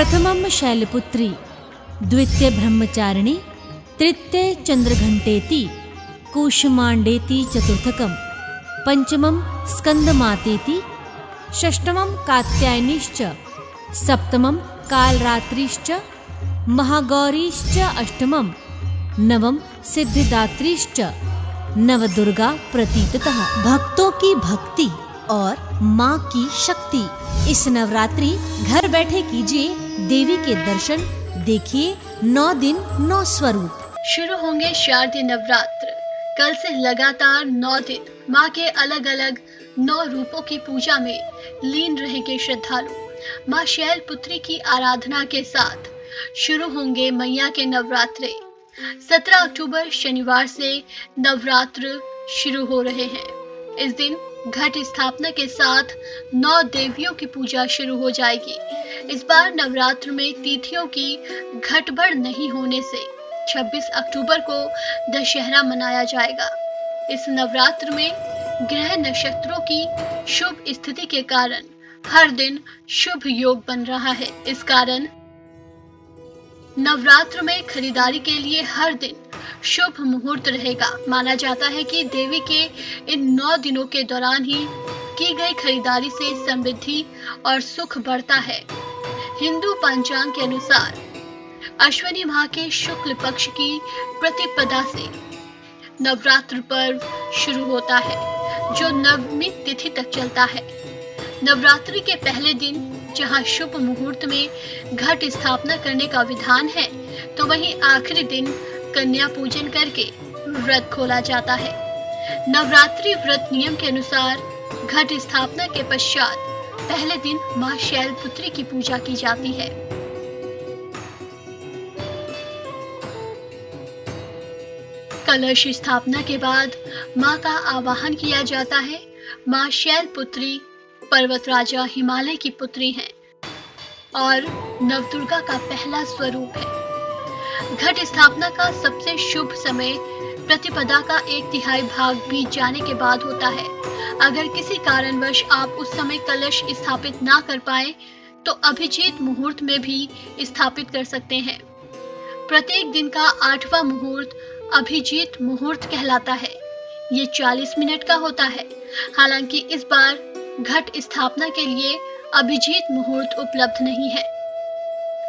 प्रथमं शैलपुत्री, द्वितीय ब्रह्मचारिणी, तृतीय चंद्रघंटेति, कूष्मांडेति चतुर्थकं, पंचमं स्कंदमातेति, षष्ठमं कात्यायनीश्च, सप्तमं कालरात्रिश्च, महागौरीश्च, अष्टमं नवम सिद्धिदात्रीश्च, नवदुर्गा प्रतीततः। भक्तों की भक्ति और माँ की शक्ति। इस नवरात्रि घर बैठे कीजिए देवी के दर्शन, देखिए 9 दिन 9 स्वरूप। शुरू होंगे शारदीय नवरात्र। कल से लगातार 9 दिन माँ के अलग अलग 9 रूपों की पूजा में लीन रहेंगे श्रद्धालु। माँ शैलपुत्री की आराधना के साथ शुरू होंगे मैया के नवरात्रे। 17 अक्टूबर शनिवार से नवरात्र शुरू हो रहे हैं। इस दिन घट स्थापना के साथ 9 देवियों की पूजा शुरू हो जाएगी। इस बार नवरात्र में तिथियों की घटबढ़ नहीं होने से 26 अक्टूबर को दशहरा मनाया जाएगा। इस नवरात्र में ग्रह नक्षत्रों की शुभ स्थिति के कारण हर दिन शुभ योग बन रहा है। इस कारण नवरात्र में खरीदारी के लिए हर दिन शुभ मुहूर्त रहेगा। माना जाता है कि देवी के इन 9 दिनों के दौरान ही की गई खरीदारी से समृद्धि और सुख बढ़ता है। हिंदू पंचांग के अनुसार अश्विनी माह के शुक्ल पक्ष की प्रतिपदा से नवरात्र पर्व शुरू होता है, जो नवमी तिथि तक चलता है। नवरात्रि के पहले दिन जहां शुभ मुहूर्त में घट स्थापना करने का विधान है, तो वहीं आखिरी दिन कन्या पूजन करके व्रत खोला जाता है। नवरात्रि व्रत नियम के अनुसार घट स्थापना के पश्चात पहले दिन मां शैलपुत्री की पूजा की जाती है। कलश स्थापना के बाद मां का आवाहन किया जाता है। मां शैलपुत्री पर्वत राजा हिमालय की पुत्री हैं और नवदुर्गा का पहला स्वरूप है। घट स्थापना का सबसे शुभ समय प्रतिपदा का 1/3 भाग बीत जाने के बाद होता है। अगर किसी कारणवश आप उस समय कलश स्थापित ना कर पाए तो अभिजीत मुहूर्त में भी स्थापित कर सकते हैं। प्रत्येक दिन का 8वां मुहूर्त अभिजीत मुहूर्त कहलाता है। ये 40 मिनट का होता है। हालांकि इस बार घट स्थापना के लिए अभिजीत मुहूर्त उपलब्ध नहीं है।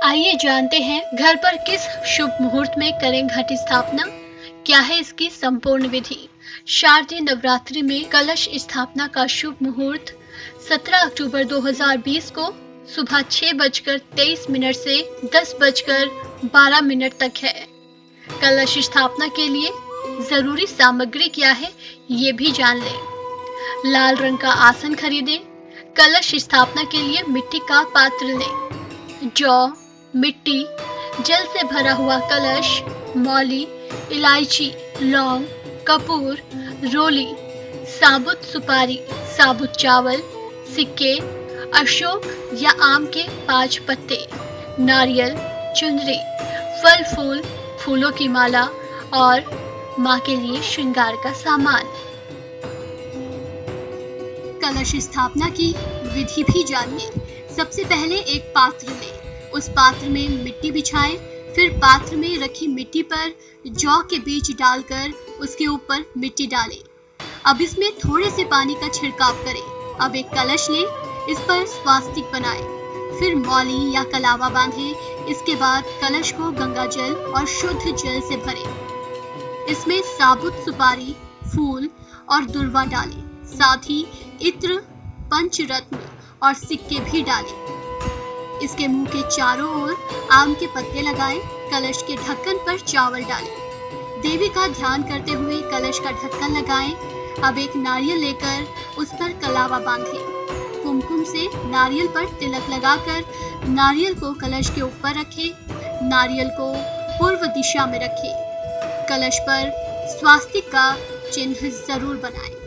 आइए जानते हैं घर पर किस शुभ मुहूर्त में करें घट स्थापना, क्या है इसकी संपूर्ण विधि। शारदीय नवरात्रि में कलश स्थापना का शुभ मुहूर्त 17 अक्टूबर 2020 को सुबह 6:23 से 10:12 तक है। कलश स्थापना के लिए जरूरी सामग्री क्या है, ये भी जान लें। लाल रंग का आसन खरीदें। कलश स्थापना के लिए मिट्टी का पात्र लें। जौ, मिट्टी, जल से भरा हुआ कलश, मौली, इलायची, लौंग, कपूर, रोली, साबुत सुपारी, साबुत चावल, सिक्के, अशोक या आम के 5 पत्ते, नारियल, चुनरी, फल फूल, फूलों की माला और माँ के लिए श्रृंगार का सामान। कलश स्थापना की विधि भी जानिए। सबसे पहले एक पात्र लें। उस पात्र में मिट्टी बिछाएं, फिर पात्र में रखी मिट्टी पर जौ के बीज डालकर उसके ऊपर मिट्टी डालें। अब इसमें थोड़े से पानी का छिड़काव करें। अब एक कलश लें, इस पर स्वास्तिक बनाएं, फिर मौली या कलावा बांधें। इसके बाद कलश को गंगा जल और शुद्ध जल से भरें। इसमें साबुत सुपारी, फूल और दुर्वा डालें। साथ ही इत्र, पंचरत्न और सिक्के भी डालें। इसके मुंह के चारों ओर आम के पत्ते लगाएं। कलश के ढक्कन पर चावल डालें। देवी का ध्यान करते हुए कलश का ढक्कन लगाएं। अब एक नारियल लेकर उस पर कलावा बांधें। कुमकुम से नारियल पर तिलक लगाकर नारियल को कलश के ऊपर रखें। नारियल को पूर्व दिशा में रखें। कलश पर स्वास्तिक का चिन्ह जरूर बनाएं।